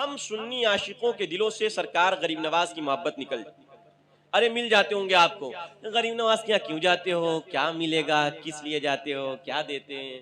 हम सुन्नी आशिकों के दिलों से सरकार गरीब नवाज की मोहब्बत निकल, अरे मिल जाते होंगे आपको, गरीब नवाज के यहाँ क्यों जाते हो, क्या मिलेगा, किस लिए जाते हो, क्या देते हैं,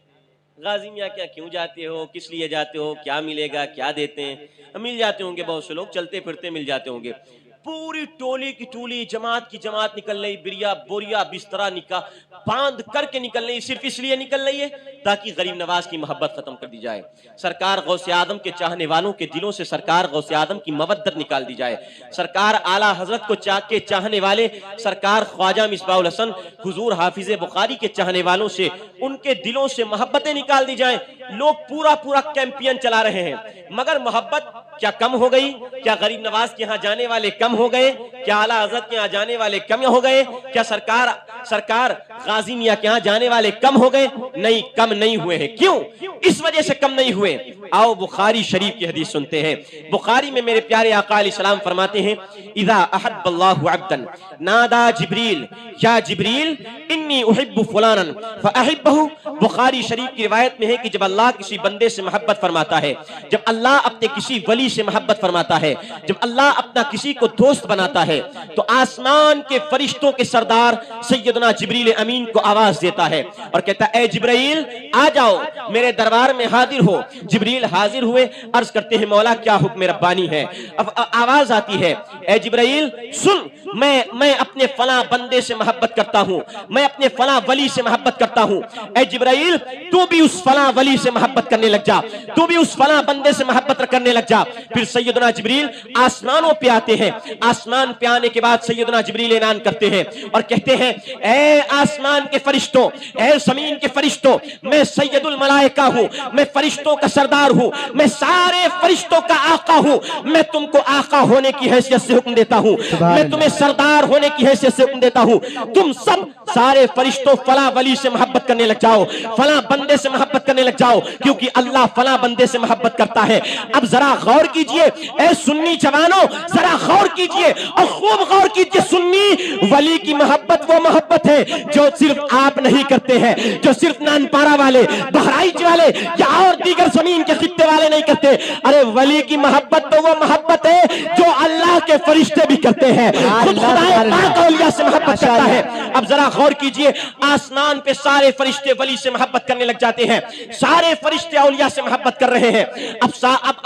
गाजी मियाँ क्या क्यों जाते हो, किस लिए जाते हो, क्या मिलेगा, क्या देते हैं, मिल जाते होंगे। बहुत से लोग चलते फिरते मिल जाते होंगे। पूरी टोली की टोली, जमात की जमात निकल रही, बिरिया बोरिया बिस्तरा निकाह बांध करके निकल रही, सिर्फ इसलिए निकल रही है ताकि गरीब नवाज की मोहब्बत खत्म कर दी जाए। सरकार गौसे आदम के चाहने वालों के दिलों से सरकार गौसे आदम की मवद्दत निकाल दी जाए। सरकार आला हजरत को चाहने वाले सरकार ख्वाजा मिसबाहुल हसन हुजूर हाफिज बुखारी के चाहने वालों से उनके दिलों से मोहब्बतें निकाल दी जाए। लोग पूरा पूरा कैंपियन चला रहे हैं, मगर मोहब्बत क्या कम हो गई? क्या गरीब नवाज के यहाँ जाने वाले कम हो गए? क्या आला हजरत के यहाँ जाने वाले कम हो गए? क्या सरकार गाजी मियाँ के यहाँ जाने वाले कम हो गए? नहीं, कम नहीं हुए हैं। क्यों? इस वजह से कम नहीं हुए। आओ बुखारी शरीफ की हदीस सुनते हैं। बुखारी में मेरे प्यारे आका अलैहिस्सलाम फरमाते हैं, इज़ा अहब्बल्लाहु अब्दन नादा जिब्रील या जिब्रील इन्नी उहिब्बु फुलानन फअहिब्बहु। बुखारी शरीफ की रिवायत में है कि जब अल्लाह किसी बंदे से मोहब्बत फरमाता है, जब अल्लाह अपने किसी वली से मोहब्बत फरमाता है, जब अल्लाह अपना किसी को दोस्त बनाता है, तो आसमान के फरिश्तों के सरदार सैयदना जिब्रील अमीन को आवाज देता है और कहता है, ए जिब्राइल आ जाओ, मेरे दरबार में हाजिर हो। जिब्रील हाजिर हुए, अर्ज करते हैं, मौला क्या हुक्म रब्बानी है? अब आवाज आती है, ए जिब्राइल सुन, मैं अपने फला बंदे से मोहब्बत करता हूं, मैं अपने फला वली से मोहब्बत करता हूं। ए जिब्राइल तू भी उस फला वली से मोहब्बत करने लग जा, तू भी उस फला बंदे से मोहब्बत करने लग जा। फिर सैयदना जिब्रील आसमानों पे आते हैं। आसमान पे आने के बाद सैयदना जिब्रील ऐलान करते हैं और कहते हैं, ए आसमान के फरिश्तों, ए जमीन के फरिश्तों, मैं सैयदुल मलाइका हूं, मैं फरिश्तों का सरदार हूं, मैं सारे फरिश्तों का आका हूं। मैं तुमको आका होने की हैसियत से हुक्म देता हूं, मैं तुम्हें सरदार होने की हैसियत से हुक्म देता हूं। तुम सब सारे फरिश्तों फला वली से मोहब्बत करने लग जाओ, फला बंदे से मोहब्बत करने लग जाओ, क्योंकि अल्लाह फला बंदे से मोहब्बत करता है। अब जरा गौर कीजिए, ए सुन्नी जवानों, जरा गौर कीजिए और खूब गौर कीजिए। सुन्नी वली की मोहब्बत वो मोहब्बत है जो सिर्फ आप नहीं करते हैं, जो सिर्फ नानपारा वाले, बहराइच वाले या और दीगर जमीन के खित्ते वाले नहीं करते। अरे वली की मोहब्बत तो वो मोहब्बत है जो अल्लाह के फरिश्ते भी करते हैं, खुद खुदा पाक औलिया से मोहब्बत करता है। अब जरा गौर कीजिए, आसमान पे सारे फरिश्ते वली से मोहब्बत करने लग जाते हैं, सारे फरिश्ते औलिया से मोहब्बत कर रहे हैं। अब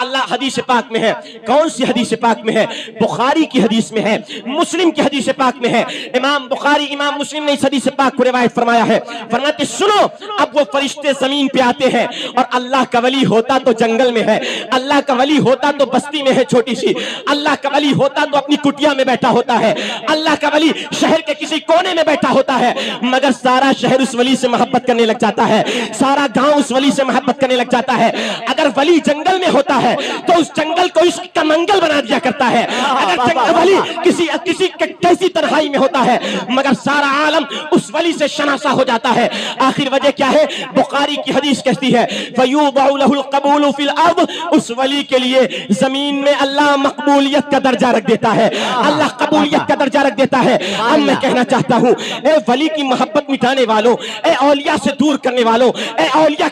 अल्लाह हदीस पाक में है, कौन सी हदीस पाक में है? बुखारी की हदीस में है, मुस्लिम की हदीस पाक में है। इमाम बुखारी इमाम मुस्लिम ने इस हदीस पाक को रिवायत फरमाया है। फरमाते सुनो, अब वो फरिश्ते जमीन पे आते हैं और अल्लाह का वली होता तो जंगल में है, अल्लाह का वली होता तो बस्ती में है छोटी सी, अल्लाह का वली होता तो अपनी कुटिया में बैठा होता है, अल्लाह का वली शहर के किसी कोने में बैठा होता है, मगर सारा शहर उस वली से मोहब्बत करने लग जाता है, सारा गांव उस वली से मोहब्बत करने लग जाता है। अगर वली जंगल में होता है तो उस जंगल को इसका मंगल बना दिया करता है। अगर वली किसी कैसी तन्हाई में होता है, मगर सारा आलम उस वली से शनासा हो जाता है। आखिर वजह क्या है? बुखारी की हदीस कहती है, फयूबउ लहुल कबूल फिल अर्द, उस वली के लिए जमीन में अल्लाह मकबूलियत का दर्जा रख देता है, अल्लाह कबूलियत का दर्जा रख देता है। अब मैं कहना चाहता हूं, ए वली की मोहब्बत मिटाने वालों, ए औलिया से दूर करने वालों, ए औलिया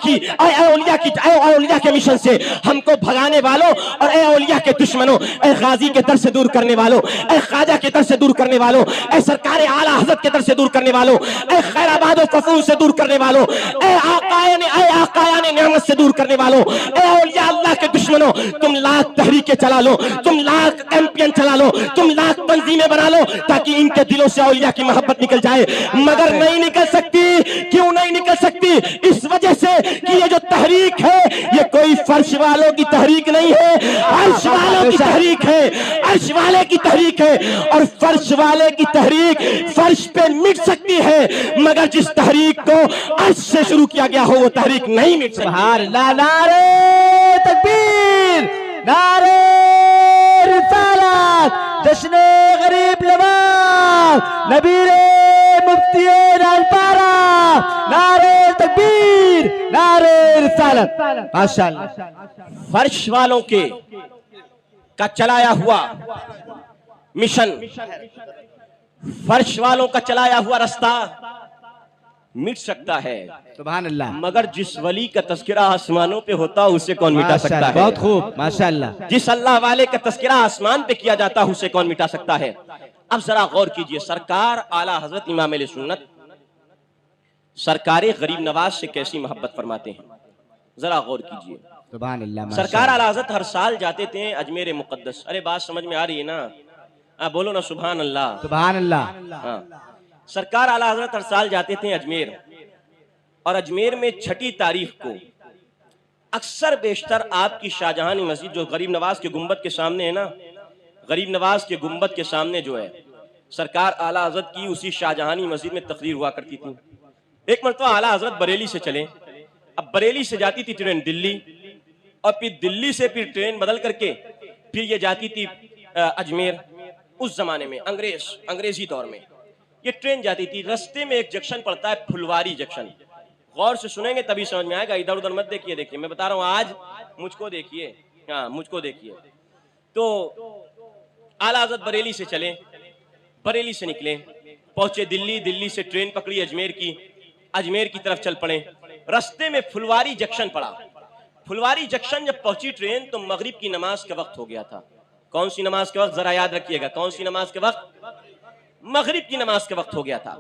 के मिशन से हमको भगाने वालों, और ए औलिया के दुश्मनों, ए गाजी के दर से दूर करने वालों, ए ख्वाजा के दर से दूर करने वालों, ए सरकार आला हज़रत के दर से दूर करने वालों, ए खैराबाद और फफूल से दूर करने वालों, ए आकायाने नेमत से दूर करने वालों, ए औलिया अल्लाह के दुश्मनों, तुम लाख तहरीकें चला लो, तुम लाख कैंपियन चला लो, तुम लाख तंजीमें बना लो ताकि इनके दिलों से औलिया की मोहब्बत निकल जाए, मगर नहीं निकल सकती। क्यों नहीं निकल सकती? इस वजह से कि ये जो तहरीक है ये कोई फर्श वालों की तहरीक नहीं है, अर्श वालों की तहरीक है, अर्श वाले की तहरीक है। और फर्श वाले की तहरीक फर्श पे मिट सकती है, मगर जिस तहरीक को अर्श से शुरू किया गया हो वो तहरीक नहीं मिट सकती। नारे तकबीर, नारे रिसालत, जश्ने गरीब नवाज, नबीरे मुफ्ती नानपारा, नारे तकबीर, नारे रिसालत। माशाअल्लाह। फर्श वालों के का चलाया हुआ मिशन, फर्श वालों का चलाया हुआ रास्ता मिट सकता है, सुभान अल्लाह, मगर जिस वली का तस्करा आसमानों पे होता उसे कौन मिटा सकता है? बहुत खूब, माशाअल्लाह। जिस अल्लाह वाले का तस्करा आसमान पे किया जाता है उसे कौन मिटा सकता है? अब जरा गौर कीजिए, सरकार आला हजरत इमाम अहले सुन्नत सरकार गरीब नवाज से कैसी मोहब्बत फरमाते हैं, जरा गौर कीजिए। सुभान अल्लाह। सरकार आला हजरत हर साल जाते थे अजमेर मुकद्दस। अरे बात समझ में आ रही है ना? बोलो ना सुभान अल्लाह, सुभान अल्लाह। हाँ, सरकार आला हजरत हर साल जाते थे अजमेर, और अजमेर में 6 तारीख को अक्सर बेशतर आपकी शाहजहानी मस्जिद जो गरीब नवाज के गुंबद के सामने है ना, गरीब नवाज के गुंबद के सामने जो है सरकार आला हजरत की उसी शाहजहानी मस्जिद में तकरीर हुआ करती थी। एक मरतबा आला हजरत बरेली से चले। अब बरेली से जाती थी ट्रेन दिल्ली, और फिर दिल्ली से फिर ट्रेन बदल करके फिर ये जाती थी अजमेर। उस जमाने में अंग्रेजी दौर में ये ट्रेन जाती थी। रास्ते में एक जंक्शन पड़ता है, फुलवारी जंक्शन। गौर से सुनेंगे तभी समझ में आएगा, इधर उधर मत देखिए। देखिए मैं बता रहा हूँ, आज मुझको देखिए, हाँ मुझको देखिए। तो आला हज़रत बरेली से चले, बरेली से निकले, पहुंचे दिल्ली, दिल्ली से ट्रेन पकड़ी अजमेर की, अजमेर की तरफ चल पड़े। रास्ते में फुलवारी जंक्शन पड़ा। फुलवारी जंक्शन जब पहुंची ट्रेन तो मगरिब की नमाज का वक्त हो गया था। कौन सी नमाज के वक्त? जरा याद रखिएगा, कौन सी नमाज के वक्त? मगरिब की नमाज के वक्त हो गया था।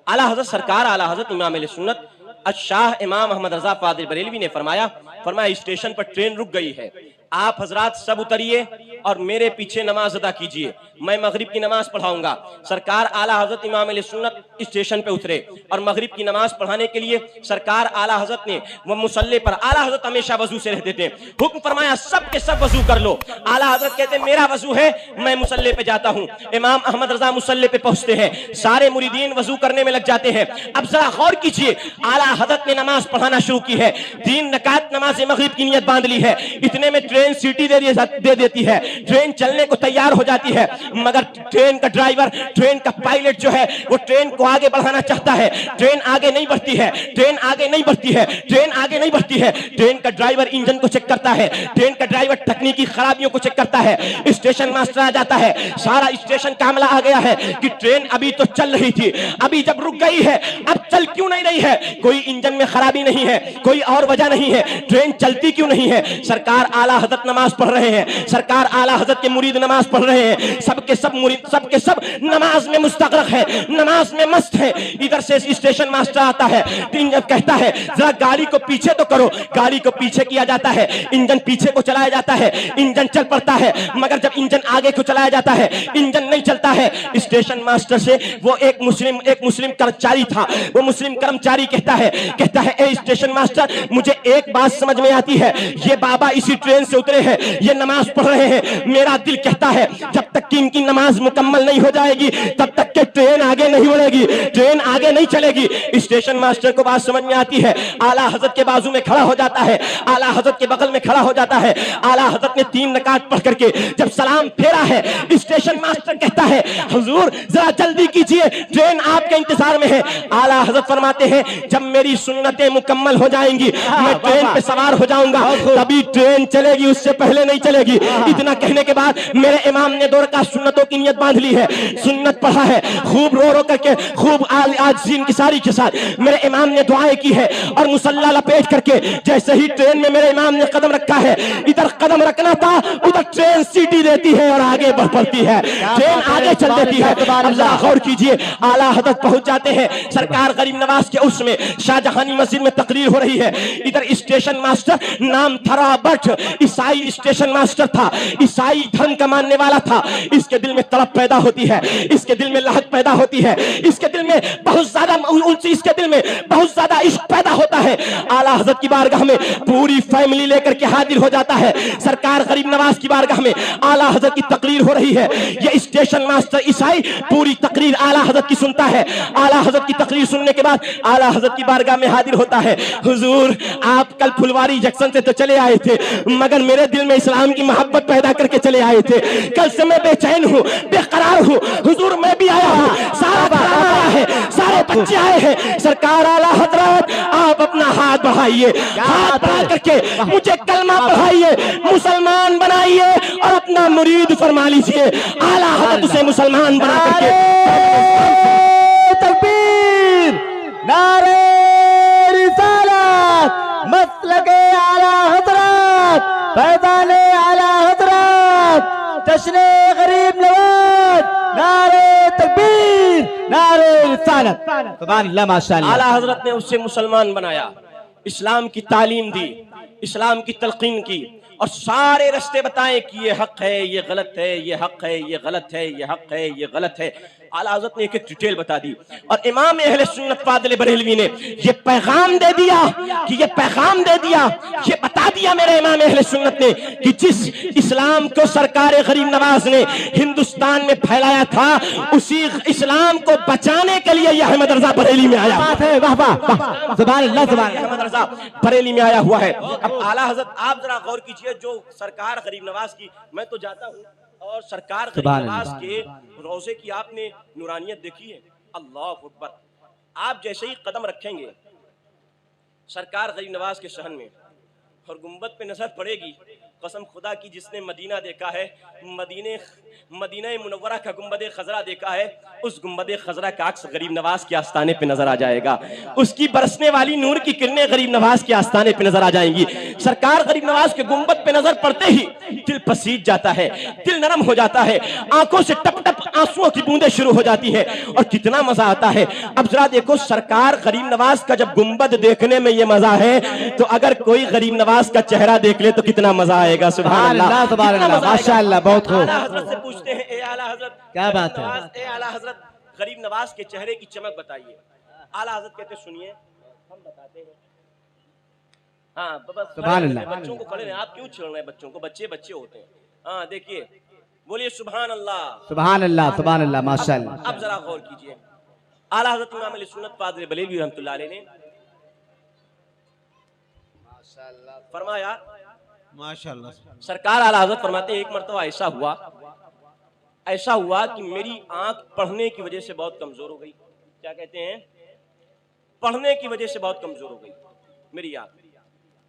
आला हज़रत सरकार आला हज़रत इमाम अहले सुन्नत शाह इमाम अहमद रजा फादिल बरेलवी ने फरमाया स्टेशन पर ट्रेन रुक गई है, आप हजरात सब उतरिए और मेरे पीछे नमाज अदा कीजिए, मैं मगरिब की नमाज पढ़ाऊंगा। सरकार आला हजरत इमाम अहले सुन्नत स्टेशन पे उतरे और मगरिब की नमाज पढ़ाने के लिए सरकार आला हजरत ने वो मुसल्ले पर, आला हजरत हमेशा वजू से रहते थे, हुक्म फरमाया सब के सब वजू कर लो। आला हजरत कहते मेरा वजू है, मैं मुसल्ले पे जाता हूँ। इमाम अहमद रजा मुसल्ले पे पहुंचते हैं, सारे मुरीदीन वजू करने में लग जाते हैं। अब जरा गौर कीजिए, आला हजरत ने नमाज पढ़ाना शुरू की है, 3 रकात नमाज मगरिब की नियत बांध ली है। इतने में ट्रेन सीटी दे देती है, ट्रेन चलने को तैयार हो जाती है, मगर ट्रेन का ड्राइवर, ट्रेन का पायलट जो है वो ट्रेन को आगे बढ़ाना चाहता है। ट्रेन आगे नहीं बढ़ती है, ट्रेन आगे नहीं बढ़ती है, ट्रेन आगे नहीं बढ़ती है। ट्रेन का ड्राइवर इंजन को चेक करता है, ट्रेन का ड्राइवर तकनीकी खराबियों को चेक करता है। स्टेशन मास्टर आ जाता है, सारा स्टेशन का अमला आ गया है कि ट्रेन अभी तो चल रही थी, अभी जब रुक गई है अब चल क्यों नहीं रही है? कोई इंजन में खराबी नहीं है, कोई और वजह नहीं है, ट्रेन चलती क्यों नहीं है? सरकार आला हजरत नमाज पढ़ रहे हैं, सरकार आला हजरत के मुरीद नमाज पढ़ रहे हैं, सबके सब मुरीद सबके सब नमाज में मुस्तगरक है, नमाज में मस्त है। इधर से स्टेशन मास्टर आता है, जब कहता है जरा गाड़ी को पीछे तो करो, गाड़ी को पीछे किया जाता है, इंजन पीछे को चलाया जाता है, इंजन चल पड़ता है, मगर जब इंजन आगे को चलाया जाता है इंजन नहीं चलता है। स्टेशन मास्टर से वो एक मुस्लिम कर्मचारी था, वो मुस्लिम कर्मचारी कहता है ए स्टेशन मास्टर, मुझे एक बात समझ में आती है, ये बाबा इसी ट्रेन से उतरे हैं, ये नमाज पढ़ रहे हैं, मेरा दिल कहता है जब तक कि इनकी नमाज मुकम्मल नहीं हो जाएगी तब तक के ट्रेन आगे नहीं बढ़ेगी, ट्रेन आगे नहीं चलेगी। स्टेशन मास्टर को बात समझ में आती है, आला हजरत के बाजू में खड़ा हो जाता है, आला हजरत के बगल में खड़ा हो जाता है। आला हजरत ने 3 रकात पढ़ करके जब सलाम फेरा है, स्टेशन मास्टर कहता है हुजूर जरा जल्दी कीजिए, ट्रेन आपके इंतजार में है। आला हजरत फरमाते हैं जब मेरी सुन्नतें मुकम्मल हो जाएंगी मैं ट्रेन पे सवार हो जाऊंगा, तभी ट्रेन चलेगी, उससे पहले नहीं चलेगी। इतना कहने के बाद मेरे इमाम ने 2 रकात सुन्नतों की नियत बांध ली है, सुन्नत पढ़ा है, खूब रो रो करके, खूब आजिज़ी इंकिसारी के साथ मेरे इमाम ने दुआएं की है, और मुसल्ला लपेट करके जैसे ही ट्रेन में मेरे इमाम ने कदम रखा है, इधर कदम रखना था उधर ट्रेन सीटी देती है और आगे बढ़ पड़ती है, ट्रेन आगे चल देती है। अल्लाह गौर कीजिए, आला हजरत पहुंच जाते हैं, सरकार गरीब नवाज के उसमें शाहजहानी मस्जिद में तकरीर हो रही है। इधर स्टेशन मास्टर नाम था भट्ट, ईसाई स्टेशन मास्टर था, ईसाई धर्म का मानने वाला था। इसके दिल में तड़प पैदा होती है, इसके दिल में लहक पैदा होती है, इसके दिल में बहुत ज्यादा इसके दिल में बहुत ज्यादा इश्क पैदा होता है। आला हजरत की बारगाह में पूरी फैमिली लेकर के हाजिर हो जाता है। सरकार गरीब नवाज की बारगाह में आला हजरत की तकरीर हो रही है, ये स्टेशन मास्टर ईसाई पूरी तकरीर आला हजरत की सुनता है। आला हजरत की तकरीर सुनने के बाद आला हजरत की बारगाह में हाजिर होता है, हुजूर आप कल फुलवारी जंक्शन से तो चले आए थे, मगर मेरे दिल में इस्लाम की मोहब्बत पैदा करके चले आए थे, कल से मैं बेचैन हूँ, बेकरार हूँ, हुजूर मैं भी आया हूँ, सारा घराना आया है, सारे बच्चे आए हैं। सरकार आला हजरत आप अपना हाथ बढ़ाइए, हाथ बढ़ा करके मुझे कलमा पढ़ाइए, मुसलमान बनाइए और अपना मुरीद फरमा लीजिए। आला हजरत उसे मुसलमान बना करके, तकबीर नारे रिसालत, मसलके आला हजरत, फैज़ाने आला हजरत, जश्ने गरीब नवाज, नारे तकबीर, नारे रिसालत। सुभान अल्लाह, माशाअल्लाह। आला हजरत ने उससे मुसलमान बनाया, इस्लाम की तालीम दी, इस्लाम की तलकीन की और सारे रास्ते बताए कि ये हक है, ये गलत है, ये हक है, ये गलत है, ये हक है, ये गलत है। आला हज़रत ने एक एक डिटेल बता दी और इमाम अहले सुन्नत फादिल बरेलवी ने ये पैगाम दे दिया कि ये पैगाम दे दिया, ये बता दिया मेरे इमाम अहले सुन्नत ने कि जिस इस्लाम को सरकार गरीब नवाज ने हिंदुस्तान में फैलाया था, उसी इस्लाम को बचाने के लिए यह अहमद रजा बरेली में आया। बात है, वाह वाह वाह, सुभान अल्लाह, सुभान अल्लाह। अहमद रजा बरेली में आया हुआ है। अब आला हज़रत आप जरा गौर कीजिए, जो सरकार गरीब नवाज की, मैं तो जाता हूँ और सरकार गरीब नवाज के रोजे की आपने नूरानियत देखी है, अल्लाह अकबर। आप जैसे ही कदम रखेंगे सरकार गरीब नवाज के शहर में और गुंबद पे नजर पड़ेगी, कसम खुदा की जिसने मदीना देखा है, मदीना मुनव्वरा का गुंबद खजरा देखा है, उस गुंबद खजरा का अक्स गरीब नवाज के आस्थाने पे नजर आ जाएगा। उसकी बरसने वाली नूर की किरणें गरीब नवाज के आस्थाने पे नजर आ जाएंगी। सरकार गरीब नवाज के गुंबद पे नजर पड़ते ही दिल पसीज जाता है, दिल नरम हो जाता है, आंखों से टप टप आंसुओं की बूंदें शुरू हो जाती है और कितना मजा आता है। अब जरा देखो, सरकार गरीब नवाज का जब गुंबद देखने में ये मजा है, तो अगर कोई गरीब नवाज का चेहरा देख ले तो कितना मजा आएगा। सुभान अल्लाह, सुभान अल्लाह, माशाअल्लाह, बहुत खूब। आला हज़रत से पूछते हैं, ए आला हज़रत, क्या बात है, ए आला हज़रत, गरीब नवाज के चेहरे की चमक बताइए। आला हज़रत कहते सुनिए, हम बताते हैं। हाँ, सुभान अल्लाह। बच्चों को खड़े रहे, आप क्यों छेड़ रहे हैं बच्चों को? बच्चे बच्चे होते हैं। हाँ देखिए, बोलिए सुभान अल्लाह, सुभान अल्लाह, सुभान अल्लाह, माशाअल्लाह। अब जरा गौर कीजिए, आला हज़रत इमाम अहले सुन्नत फादिल बरेलवी रहमतुल्लाह अलैह ने फरमाया, माशाअल्लाह, सरकार आला हज़रत फरमाते एक मरतबा ऐसा हुआ कि मेरी आंख पढ़ने की वजह से बहुत कमजोर हो गई। क्या कहते हैं? पढ़ने की वजह से बहुत कमजोर हो गई मेरी आंख।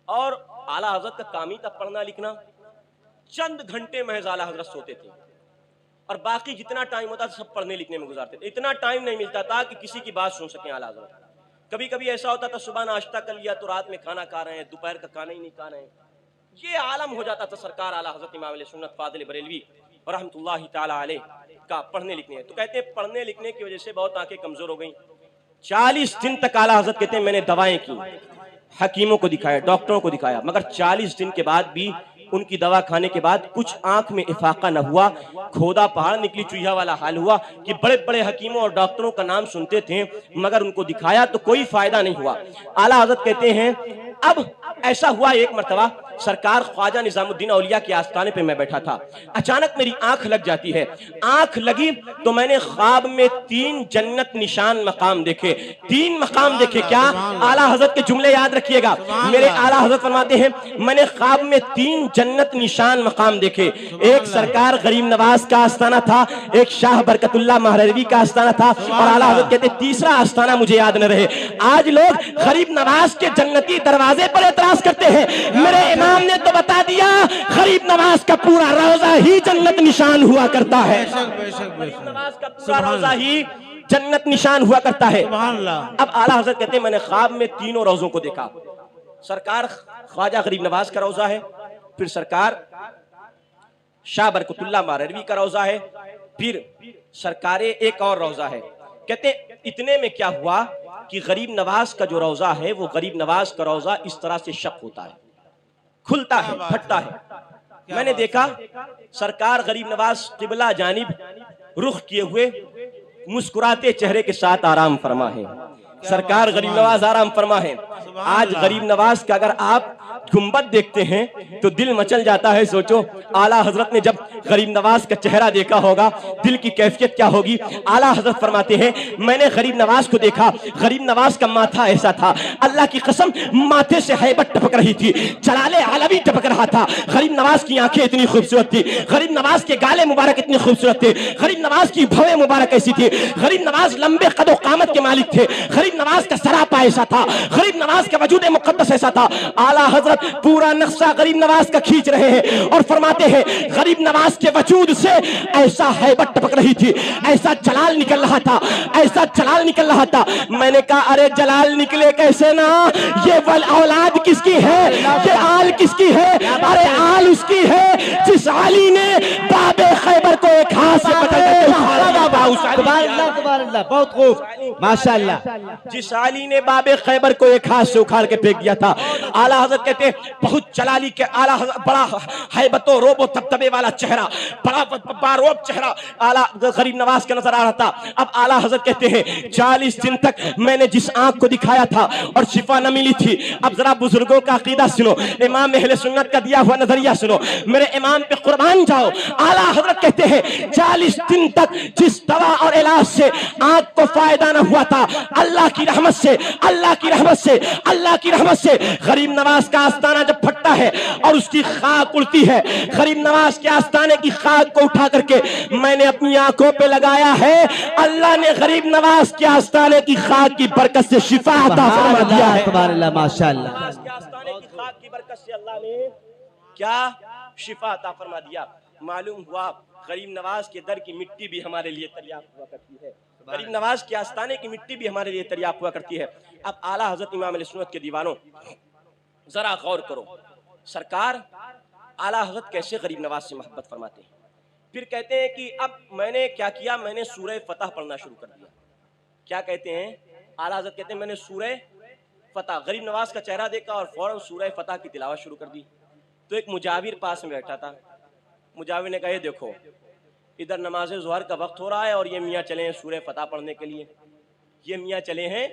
और आला हज़रत का काम ही था पढ़ना लिखना। चंद घंटे महज आला हज़रत सोते थे और बाकी जितना टाइम होता था सब पढ़ने लिखने में गुजारते थे। इतना टाइम नहीं मिलता था कि किसी की बात सुन सकें आला हज़रत। कभी कभी ऐसा होता था सुबह नाश्ता कर लिया तो रात में खाना खा रहे हैं, दोपहर का खाना ही नहीं खा रहे हैं। ये आलम हो जाता था सरकार आला हज़रत इमाम अहले सुन्नत फादिल बरेलवी रहमतुल्लाहि ताला अलैह का पढ़ने लिखने है। तो कहते हैं पढ़ने लिखने की वजह से बहुत आंखें कमजोर हो गई। 40 दिन तक आला हज़रत कहते हैं मैंने दवाएं की, हकीमों को दिखाया, डॉक्टरों को दिखाया, मगर 40 दिन के बाद भी उनकी दवा खाने के बाद कुछ आंख में इफाका न हुआ। खोदा पहाड़ निकली चुहिया वाला हाल हुआ कि बड़े बड़े हकीमों और डॉक्टरों का नाम सुनते थे मगर उनको दिखाया तो कोई फायदा नहीं हुआ। आला हज़रत कहते हैं अब ऐसा हुआ एक मरतबा सरकार ख्वाजा निजामुद्दीन औलिया के आस्थाने पे मैं बैठा था, अचानक मेरी आंख लग जाती है। आंख लगी तो मैंने ख्वाब में 3 जन्नत निशान मकाम देखे। 3 मकाम देखे। क्या? आला हज़रत के जुमले याद रखिएगा। मेरे आला हज़रत फरमाते हैं मैंने ख्वाब में 3 जन्नत निशान मकाम देखे। एक सरकार गरीब नवाज का आस्थाना था, एक शाह बरकतुल्लाह महरवी का आस्थाना था और आला हज़रत कहते तीसरा आस्थाना मुझे याद न रहे। आज लोग गरीब नवाज के जन्नती दरवाजे पर एतराज करते हैं। मेरे इमाम ने तो बता दिया गरीब नवाज का पूरा रोजा ही जन्नत निशान हुआ करता है। गरीब नवाज का पूरा रोजा ही जन्नत निशान हुआ करता है। अब आला हज़रत कहते हैं मैंने ख्वाब में तीनों रोजों को देखा। सरकार ख्वाजा गरीब नवाज का रोजा है, फिर सरकार शाह बरकतुल्लाह महरवी का रोजा है, फिर सरकारे एक और रोजा है। कहते इतने में क्या हुआ कि गरीब नवाज का जो रोजा है वो गरीब नवाज का रोजा इस तरह से शक होता है, खुलता है, फटता है। मैंने देखा सरकार गरीब नवाज किबला जानिब रुख किए हुए मुस्कुराते चेहरे के साथ आराम फरमा है। सरकार गरीब नवाज आराम फरमा है। आज गरीब नवाज का अगर आप गुंबद देखते हैं तो दिल मचल जाता है। सोचो आला हज़रत ने जब गरीब नवाज का चेहरा देखा होगा दिल की कैफियत क्या होगी। आला हज़रत फरमाते हैं मैंने गरीब नवाज को देखा, गरीब नवाज का माथा ऐसा था, अल्लाह की कसम माथे से हैबत टपक रही थी, जलाले आलवी टपक रहा था। गरीब नवाज की आंखें इतनी खूबसूरत थी, गरीब नवाज के गाले मुबारक इतने खूबसूरत थे, गरीब नवाज की भवें मुबारक ऐसी थी, गरीब नवाज लंबे कदो कामत के मालिक थे, गरीब नवाज का सरापा ऐसा था, गरीब नवाज का वजूद मुक़द्दस ऐसा था। आला हज़रत हजरत पूरा नक्शा गरीब नवाज का खींच रहे हैं और फरमाते हैं गरीब नवाज के वजूद से ऐसा हैबत टपक रही थी, ऐसा जलाल निकल रहा था, ऐसा जलाल निकल रहा था। मैंने कहा अरे जलाल निकले कैसे ना, ये वल औलाद किसकी है, ये आल किसकी है? अरे आल उसकी है जिस आली ने बाबे खैबर को एक हाथ से पकड़ के बहुत खूब माशाअल्लाह। जिस आली ने बाबे खैबर को एक हाथ से उखाड़ के फेंक दिया था। आला हजरत कहते हैं बहुत जलाली के आला बड़ा हैबतो रोबो तबतबे वाला चेहरा, बड़ा बारोब चेहरा आला गरीब नवाज का नजर आ रहा था। अब आला हजरत कहते हैं 40 दिन तक मैंने जिस आंख को दिखाया था और शिफा न मिली थी। अब जरा बुजुर्गों का अकीदा सुनो, इमाम अहले सुन्नत का दिया हुआ नजरिया सुनो, मेरे इमाम पे कुर्बान जाओ। आला हजरत कहते हैं 40 दिन तक जिस दवा और इलाज से आंख को फायदा न हुआ था, अल्लाह की रहमत से, अल्लाह की रहमत से, अल्लाह की रहमत से गरीब नवाज का आस्ताना जब फटता है और उसकी खाक उड़ती है, गरीब नवाज के आस्ताने की खाक को उठा करके मैंने अपनी आंखों पे लगाया है। अल्लाह ने गरीब नवाज के आस्ताने की खाक की बरकत से शिफा अता फरमा दिया है। माशाअल्लाह के आस्ताने की खाक की बरकत से अल्लाह ने क्या शिफा अता फरमा दिया। मालूम हुआ गरीब नवाज के दर की मिट्टी भी हमारे लिए तैयार हुआ करती है, गरीब नवाज के आस्ताने की मिट्टी भी हमारे लिए तैयार हुआ करती है। अब आला हजरत इमाम अहले सुन्नत के दीवानों जरा गौर करो, सरकार आला हजरत कैसे गरीब नवाज से मोहब्बत फरमाते हैं। फिर कहते हैं कि अब मैंने क्या किया, मैंने सूरह फतह पढ़ना शुरू कर दिया। क्या कहते हैं आला हजरत कहते हैं मैंने सूरह फतह, गरीब नवाज का चेहरा देखा और फौरन सूरह फतह की तिलावत शुरू कर दी। तो एक मुजाविर पास में बैठा था, मुजाविर ने कहा ये देखो इधर नमाज ज़ोहर का वक्त हो रहा है और ये मियाँ चले हैं सूरह फतह पढ़ने के लिए, ये मियाँ चले हैं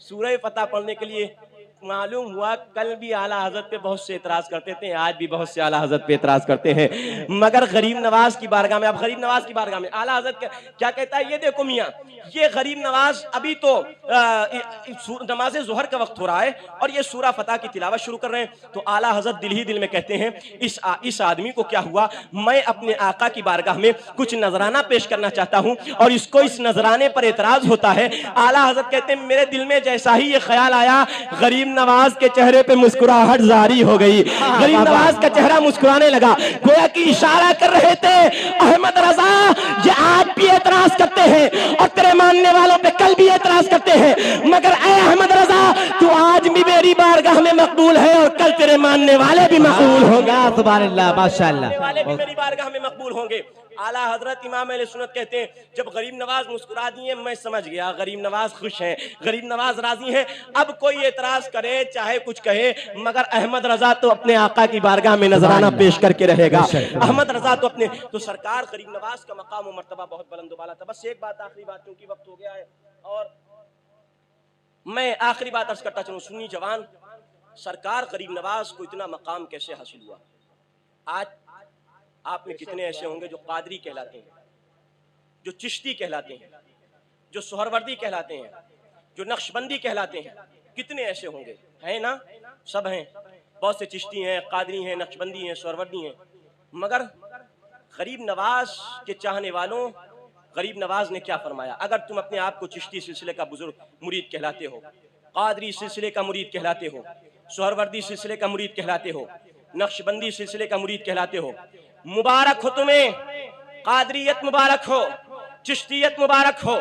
सूरह फतह पढ़ने के लिए। मालूम हुआ कल भी आला हजरत पे बहुत से एतराज करते थे, आज भी बहुत से आला हजरत पे एतराज करते हैं, मगर गरीब नवाज की बारगाह में, अब गरीब नवाज की बारगाह में आला हजरत क्या कहता है, ये देखो मियाँ ये गरीब नवाज अभी तो नमाज ज़ोहर का वक्त हो रहा है और ये सूरह फतह की तिलावत शुरू कर रहे हैं। तो आला हजरत दिल ही दिल में कहते हैं इस आदमी को क्या हुआ, मैं अपने आका की बारगाह में कुछ नजराना पेश करना चाहता हूँ और इसको इस नजराने पर एतराज होता है। आला हजरत कहते हैं मेरे दिल में जैसा ही ये ख्याल आया, गरीब नवाज के चेहरे पे मुस्कुराहट जारी हो गई, गरीब नवाज का चेहरा मुस्कुराने लगा, गोया कि इशारा कर रहे थे अहमद रजा ये आज भी एतराज करते हैं और तेरे मानने वालों पे कल भी एतराज करते हैं, मगर ऐ अहमद रजा तू आज भी मेरी बारगाह में मकबूल है और कल तेरे मानने वाले भी मकबूल होंगे। सुभान अल्लाह माशाअल्लाह, वाले भी मेरी बारगाह में मकबूल होंगे। आला हजरत इमाम अहले सुन्नत कहते हैं जब गरीब नवाज मुस्कुरा दिए मैं समझ गया गरीब नवाज खुश हैं, गरीब नवाज राजी हैं। अब कोई एतराज करे चाहे कुछ कहे, मगर अहमद रजा तो अपने आका की बारगाह में नजराना पेश करके रहेगा। अहमद रजा तो अपने, तो सरकार गरीब नवाज का मकाम और मर्तबा बहुत बुलंद वाला था। बस एक बात आखिरी बात, क्योंकि वक्त हो गया है और मैं आखिरी बात अर्ज करता चलूं, सुन्नी जवान, सरकार गरीब नवाज को इतना मकाम कैसे हासिल हुआ। आज आप में कितने ऐसे होंगे जो कादरी कहलाते हैं, जो चिश्ती कहलाते हैं, जो सोहरवर्दी कहलाते हैं, जो नक्शबंदी कहलाते हैं, कितने ऐसे होंगे, हैं ना, सब हैं, बहुत से चिश्ती हैं, कादरी हैं, नक्शबंदी हैं, सोहरवर्दी हैं, मगर गरीब नवाज के चाहने वालों गरीब नवाज ने क्या फरमाया। अगर तुम अपने आप को चिश्ती सिलसिले का बुजुर्ग मुरीद कहलाते हो, कादरी सिलसिले का मुरीद कहलाते हो, सोहरवर्दी सिलसिले का मुरीद कहलाते हो, नक्शबंदी सिलसिले का मुरीद कहलाते हो, मुबारक हो तुम्हें, कादरियत मुबारक हो, चिश्तियत मुबारक हो,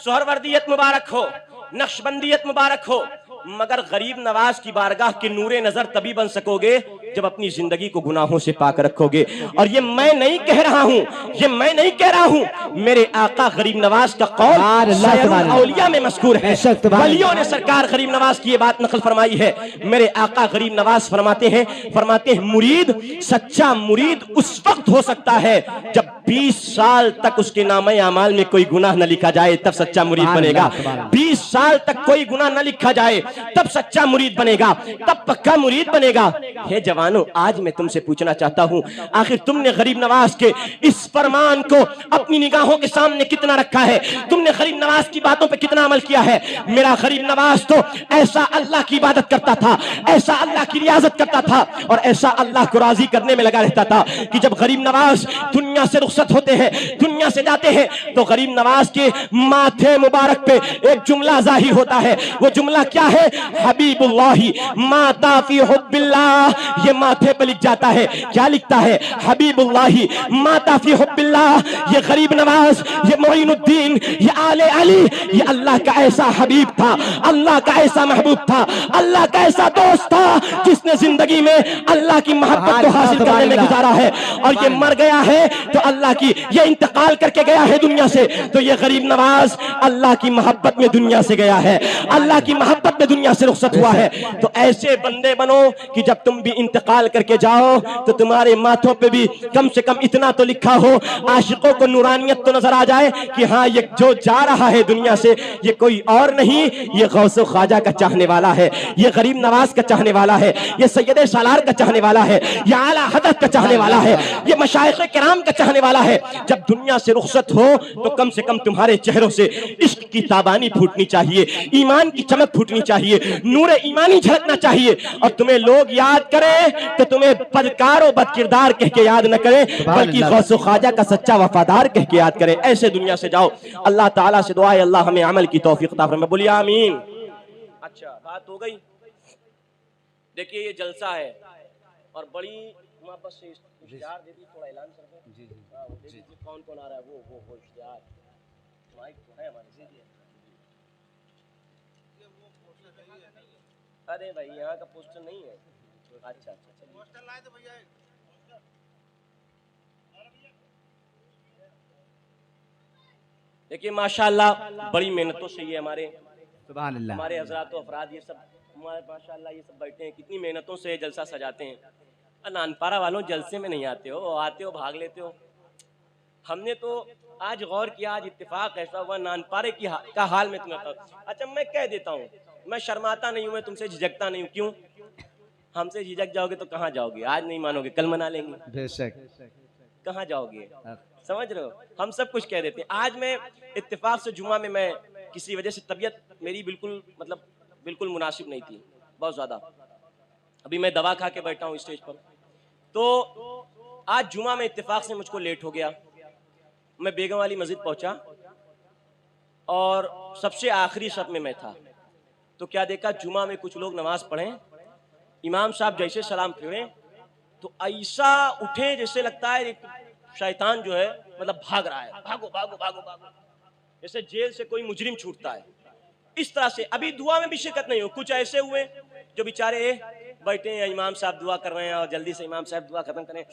सोहरवर्दियत मुबारक हो, नक्शबंदियत मुबारक हो, मगर गरीब नवाज की बारगाह के नूरे नजर तभी बन सकोगे जब अपनी जिंदगी को गुनाहों से पाक रखोगे। और ये मैं नहीं कह रहा हूं, ये मैं नहीं कह रहा हूं, मेरे आका गरीब नवाज का कौल औलिया में मज़कूर है, वलियों ने सरकार गरीब नवाज की ये बात नकल फरमाई है। मेरे आका गरीब नवाज फरमाते हैं मुरीद, सच्चा मुरीद उस वक्त हो सकता है जब 20 साल तक उसके नामे अमाल में कोई गुनाह न लिखा जाए, तब सच्चा मुरीद बनेगा। 20 साल तक कोई गुनाह न लिखा जाए तब सच्चा मुरीद बनेगा, तब पक्का मुरीद बनेगा। हे जवान नौजवानों, आज मैं तुमसे पूछना चाहता हूं, आखिर तुमने गरीब नवाज के इस फरमान को अपनी निगाहों के सामने कितना रखा है? तुमने गरीब नवाज की बातों पे कितना अमल किया है? मेरा गरीब नवाज तो ऐसा अल्लाह की इबादत करता था, ऐसा अल्लाह की रियाजत करता था और ऐसा अल्लाह को राजी करने में लगा रहता था कि जब गरीब नवाज दुनिया से रुखसत होते हैं, दुनिया से जाते हैं, तो गरीब नवाज के माथे मुबारक पे एक जुमला जाहिर होता है। वो जुमला क्या है? हबीबुल्लाही माता फी हुब्बिल्लाह। ये माथे पे लिख जाता है। क्या लिखता है? हबीबुल्लाही माता फी हुब्बिल्लाह। ये गरीब नवाज, ये मोइनुद्दीन, ये आले अली, ये अल्लाह का ऐसा हबीब था, अल्लाह का ऐसा महबूब था, अल्लाह का ऐसा दोस्त था जिसने जिंदगी में अल्लाह की मोहब्बत को हासिल करने में गुजारा है। और ये मर गया है तो अल्लाह की, ये इंतकाल करके गया है दुनिया से, तो ये गरीब नवाज अल्लाह की मोहब्बत में दुनिया से गया है, अल्लाह की मोहब्बत में दुनिया से रुखसत हुआ है। तो ऐसे बंदे बनो कि जब तुम भी इंतकाल करके जाओ तो तुम्हारे माथों पे भी कम से कम इतना तो लिखा हो, आशिकों को नूरानियत तो नजर आ जाए कि हाँ, ये जो जा रहा है दुनिया से ये कोई और नहीं, ये गौसो ख्वाजा का चाहने वाला है, ये गरीब नवाज का चाहने वाला है, ये सैयद सालार का चाहने वाला है, ये आला हज़रत का चाहने वाला है, ये मशाइख किराम का चाहने वाला है। जब दुनिया से रुखसत हो तो कम से कम तुम्हारे चेहरों से इश्क की ताबानी फूटनी चाहिए, ईमान की चमक फूटनी चाहिए, नूरे ईमानी झलकना चाहिए। और तुम्हें लोग याद करें तो तुम्हें बदकार और बदकिरदार कह के याद न करें, बल्कि गौसो ख्वाजा का सच्चा वफादार कह के याद करें। ऐसे दुनिया से जाओ। अल्लाह ताला से दुआ है अल्लाह हमें अमल की तौफीक अता फरमाए। बोलिए आमीन। अच्छा, बात हो गई। देखिए ये जलसा है और बड़ी वापस से इश्तिहार दे दी, थोड़ा ऐलान कर दो। जी जी जी, कौन कौन आ रहा है? वो इश्तिहार माइक तो है हमारे से। अरे भाई यहाँ का पोस्टर नहीं है। अच्छा अच्छा, पोस्टर लाए तो भैया। देखिए माशाअल्लाह बड़ी मेहनतों से ये हमारे सुभान अल्लाह, हमारे हजरात अफराद ये सब हमारे माशाअल्लाह ये सब बैठे हैं, कितनी मेहनतों से जलसा सजाते हैं। नानपारा वालों जलसे में नहीं आते हो, आते हो भाग लेते हो। हमने तो आज गौर किया, आज इत्तेफाक ऐसा हुआ नानपारे का हाल में तुम्हें बताऊं। अच्छा मैं कह देता हूँ, मैं शर्माता नहीं हूँ, मैं तुमसे झिझकता नहीं हूँ। क्यों? हमसे झिझक जाओगे तो कहाँ जाओगे? आज नहीं मानोगे, कल मना लेंगे। बेशक। कहाँ जाओगे? समझ रहे हो? हम सब कुछ कह देते हैं। आज मैं इत्तेफाक से जुमा में, मैं किसी वजह से तबीयत मेरी बिल्कुल मुनासिब नहीं थी, बहुत ज्यादा। अभी मैं दवा खा के बैठा हूँ स्टेज पर। तो आज जुमा में इत्तेफाक से मुझको लेट हो गया। मैं बेगम वाली मस्जिद पहुंचा और सबसे आखिरी शब में मैं था। तो क्या देखा, जुमा में कुछ लोग नमाज पढ़े, इमाम साहब जैसे सलाम फेरे तो ऐसा उठे जैसे लगता है एक शैतान जो है भाग रहा है, भागो भागो भागो भागो, जैसे जेल से कोई मुजरिम छूटता है। इस तरह से अभी दुआ में भी शिरकत नहीं हो। कुछ ऐसे हुए जो बेचारे बैठे हैं, इमाम साहब दुआ कर रहे हैं और जल्दी से इमाम साहब दुआ खत्म करें,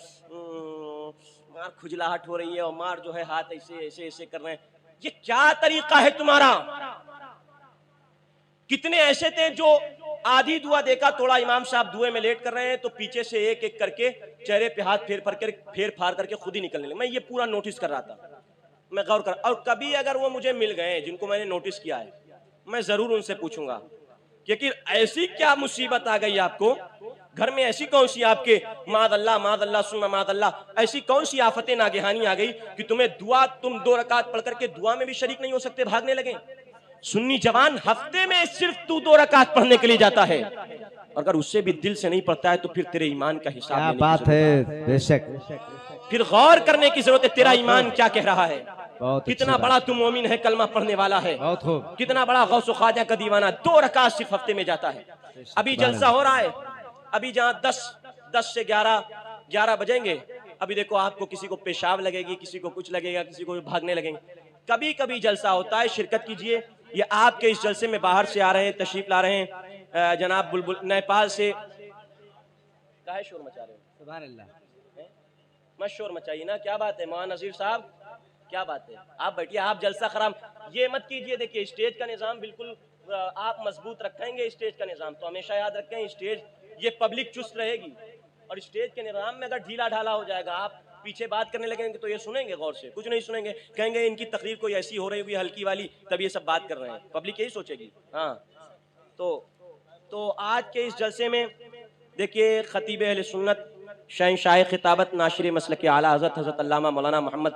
मार खुजलाहट हो रही है और मार जो है हाथ ऐसे ऐसे ऐसे कर रहे हैं। ये क्या तरीका है तुम्हारा? कितने ऐसे थे जो आधी दुआ देखा, थोड़ा इमाम साहब दुए में लेट कर रहे हैं तो पीछे से एक एक करके चेहरे पे हाथ फेर फार करके खुद ही निकलने लगे। मैं ये पूरा नोटिस कर रहा था, मैं गौर कर। और कभी अगर वो मुझे मिल गए जिनको मैंने नोटिस किया है, मैं जरूर उनसे पूछूंगा कि ऐसी क्या मुसीबत आ गई आपको घर में, ऐसी कौन सी आपके मादअल्लाह सुन्ना मादअल्लाह ऐसी कौन सी आफतें नागहानी आ गई कि तुम 2 रकात पढ़ करके दुआ में भी शरीक नहीं हो सकते, भागने लगे। सुन्नी जवान हफ्ते में सिर्फ तू 2 रकात पढ़ने के लिए जाता है, अगर उससे भी दिल से नहीं पढ़ता है तो फिर तेरे ईमान का हिसाब क्या बात है। बेशक, फिर गौर करने की जरूरत है, तेरा ईमान क्या कह रहा है, कितना बड़ा तू मोमिन है, कलमा पढ़ने वाला है, कितना बड़ा गौसो ख्वाजा का दीवाना 2 रकात सिर्फ हफ्ते में जाता है। अभी जलसा हो रहा है, अभी जहाँ 10 से 11 बजेंगे, अभी देखो आपको किसी को पेशाब लगेगी, किसी को कुछ लगेगा, किसी को भागने लगेंगे। कभी कभी जलसा होता है, शिरकत कीजिए। ये आपके इस जलसे में बाहर से आ रहे हैं, तशरीफ ला रहे हैं जनाब बुलबुल नेपाल से। काहे शोर मचा रहे हो? सुभान अल्लाह, मत शोर मचाइए ना। क्या बात है मौलाना नजीर साहब, क्या बात है? आप बैठिए, आप जलसा खराब ये मत कीजिए। देखिए स्टेज का निजाम बिल्कुल आप मजबूत रखेंगे, स्टेज का निजाम तो हमेशा याद रखें, स्टेज ये पब्लिक चुस्त रहेगी और स्टेज के निजाम में अगर ढीला ढाला हो जाएगा, आप पीछे बात करने लगेंगे तो ये सुनेंगे गौर से, कुछ नहीं सुनेंगे, कहेंगे इनकी तकरीर कोई ऐसी हो रही हुई हल्की वाली, तब ये सब बात कर रहे हैं, पब्लिक यही सोचेगी। हाँ तो आज के इस जलसे में देखिए, खतीब अहले सुन्नत शहंशाह खिताबत नाशिर मसलक आला हज़रत अल्लामा मौलाना मोहम्मद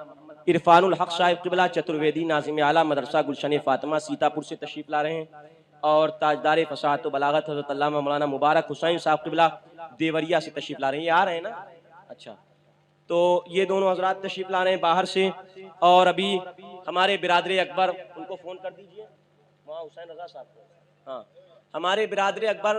इरफानुल हक साहिब क़िबला चतुर्वेदी नाज़िम आला मदरसा गुलशन फ़ातिमा सीतापुर से तशरीफ़ ला रहे हैं और ताजदार फ़साहत व बलागत हज़रत अल्लामा मौलाना मुबारक हुसैन साहब क़िबला देवरिया से तशरीफ़ ला रहे हैं। ये आ रहे हैं ना? अच्छा, तो ये दोनों हजरात तशरीफ़ ला रहे हैं बाहर से। और अभी हमारे बिरादर अकबर, उनको फ़ोन कर दीजिए वहाँ हुसैन रज़ा साहब को। हाँ, हमारे बिरादर अकबर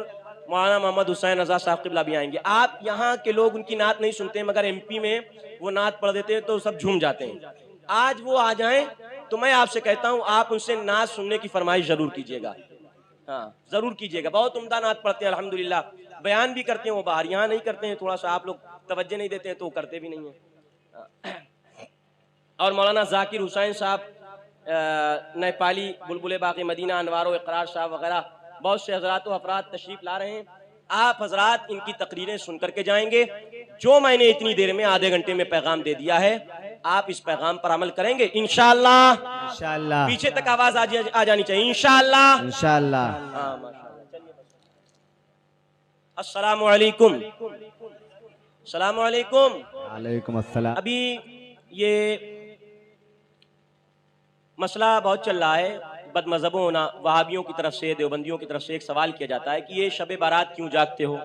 मौलाना मोहम्मद हुसैन रज़ा साहब क़िबला भी आएंगे। आप यहाँ के लोग उनकी नात नहीं सुनते, मगर MP में वो नात पढ़ देते हैं तो सब झूम जाते हैं। आज वो आ जाएं तो मैं आपसे कहता हूँ आप उनसे नात सुनने की फरमाइश जरूर कीजिएगा। हाँ, जरूर कीजिएगा। बहुत उम्दा नात पढ़ते हैं अल्हम्दुलिल्लाह, बयान भी करते हैं वो बाहर, यहाँ नहीं करते हैं। थोड़ा सा आप लोग तवज्जो नहीं देते हैं तो करते भी नहीं है। और मौलाना जाकिर हुसैन साहब नेपाली, बुलबुल बाक़ी मदीना, अनवारो इकरार साहब वगैरह बहुत से हजरात अफराद तशरीफ़ ला रहे हैं। आप हजरात इनकी तकरीरें सुन करके जाएंगे। जो मैंने इतनी देर में आधे घंटे में पैगाम दे दिया है, आप इस पैगाम पर अमल करेंगे इंशाअल्लाह। इंशाअल्लाह। पीछे तक आवाज आ जानी चाहिए इंशाअल्लाह। इंशाअल्लाह। हाँ, माशाअल्लाह। चलिए, अस्सलामु अलैकुम। अस्सलामु अलैकुम। वालेकुम अस्सलाम। अभी ये मसला बहुत चल रहा है, बदमज़हबों ना वहाबियों की तरफ से, देवबंदियों की तरफ से एक सवाल किया जाता है कि ये शब बारात क्यों जागते हो?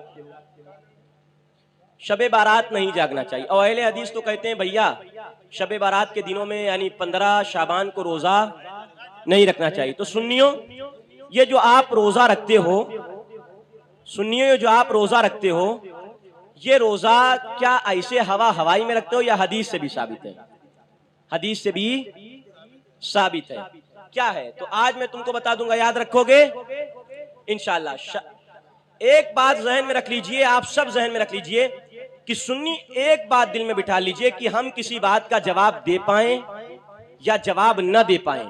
शब बारात नहीं जागना चाहिए। और अहले हदीस तो कहते हैं भैया शब बारात के दिनों में यानी 15 शाबान को रोजा नहीं रखना चाहिए। तो सुन्नियों, ये जो आप रोजा रखते हो, सुन्नियों ये जो आप रोजा रखते हो, ये रोजा क्या ऐसे हवाई में रखते हो या हदीस से भी साबित है? हदीस से भी साबित है। क्या है? तो आज मैं तुमको बता दूंगा, याद रखोगे इंशाअल्लाह। एक बात जहन में रख लीजिए, आप सब जहन में रख लीजिए कि सुन्नी एक बात दिल में बिठा लीजिए कि हम किसी बात का जवाब दे पाए या जवाब न दे पाए,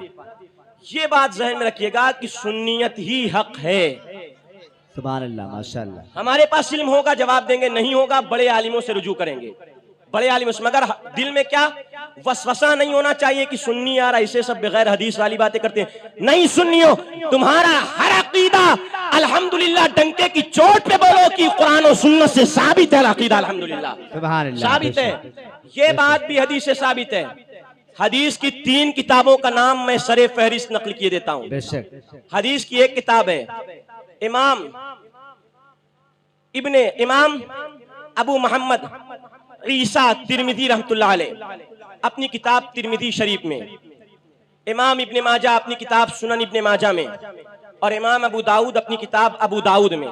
ये बात जहन में रखिएगा कि सुन्नियत ही हक है। सुभान अल्लाह, माशाअल्लाह। हमारे पास इल्म होगा जवाब देंगे, नहीं होगा बड़े आलिमों से रुजू करेंगे, बड़े आलिमों से। मगर दिल में क्या वसवसा नहीं होना चाहिए कि सुन्नी यार ऐसे सब बगैर हदीस वाली बातें करते हैं। नहीं सुन्नियों, तुम्हारा हर अकीदा अल्हम्दुलिल्लाह डंके की चोट पे बोलो कि कुरान और सुन्नत से साबित है। अकीदा अल्हम्दुलिल्लाह सुभान अल्लाह, साबित है। ये बात भी हदीस से साबित है। हदीस की 3 किताबों का नाम मैं सरे फहरिस्त नकल किए देता हूँ। बेशक। हदीस की एक किताब है इमाम अबू मोहम्मद ईसा तिरमिजी रहमतुल्लाह अलैह अपनी किताब तिरमिजी शरीफ में, इमाम इब्ने माजा अपनी किताब सुनन इब्ने माजा में, और इमाम अबू दाऊद अपनी किताब अबू दाऊद में,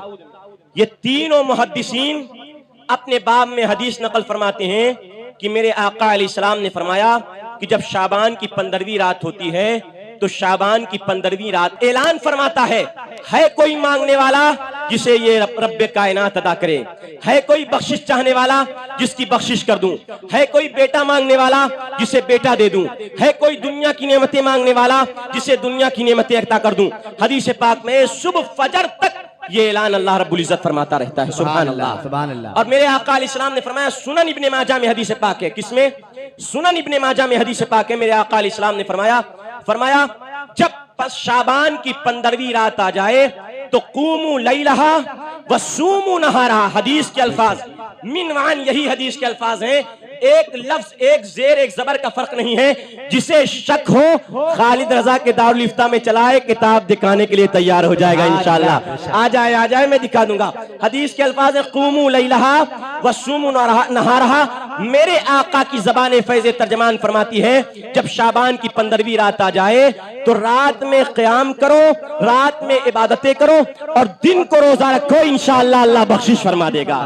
ये तीनों मुहद्दिसीन अपने बाब में हदीस नकल फरमाते हैं कि मेरे आका अलैहिस्सलाम ने फरमाया कि जब शाबान की 15वीं रात होती है तो शाबान की 15वीं रात ऐलान फरमाता है कोई मांगने वाला जिसे ये रब्बे कायनात अदा करे, है कोई बख्शिश चाहने वाला जिसकी बख्शिश कर दूं, है कोई बेटा मांगने वाला जिसे बेटा दे दूं, है कोई दुनिया की नेमतें मांगने वाला जिसे दुनिया की नेमतें अता कर दूं। हदीस पाक में सुबह फजर तक ये ऐलान अल्लाह रब्बुल इज्जत फरमाता रहता है। सुभान अल्लाह, सुभान अल्लाह। और मेरे आका अलैहिस्सलाम ने फरमाया, सुनन इब्ने माजा में हदीस पाक है। किसमें? सुनन इब्ने माजा में हदीस पाक है। मेरे आका अलैहिस्सलाम ने फरमाया जब शाबान की 15वीं रात आ जाए तो कूमू लैलहा व सूमू नहारहा। हदीस के अल्फाज मिनवान यही हदीस के अल्फाज हैं। एक लफ्ज, एक जेर, एक जबर का फर्क नहीं है। जिसे शक हो खालिद रजा के दारुल इफ्ता में चलाए, किताब दिखाने के लिए तैयार हो जाएगा इंशाअल्लाह। आ जाए मैं दिखा दूंगा। हदीस के अल्फाज है कूमू लैलहा व सूमू नहारहा। मेरे आका की ज़बान फैज़ तर्जमान फरमाती है जब शाबान की 15वीं रात आ जाए तो रात में क़याम करो, रात में इबादतें करो और दिन को रोजा रखो, इंशाअल्लाह अल्लाह बख्शिश फरमा देगा।